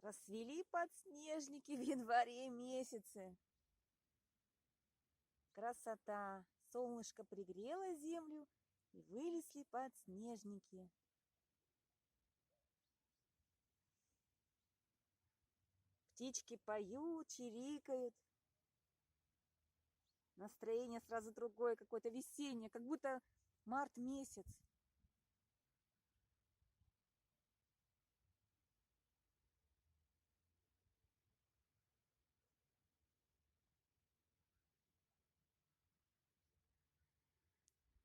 Расцвели подснежники в январе месяце. Красота! Солнышко пригрело землю, и вылезли подснежники. Птички поют, чирикают. Настроение сразу другое, какое-то весеннее, как будто март месяц.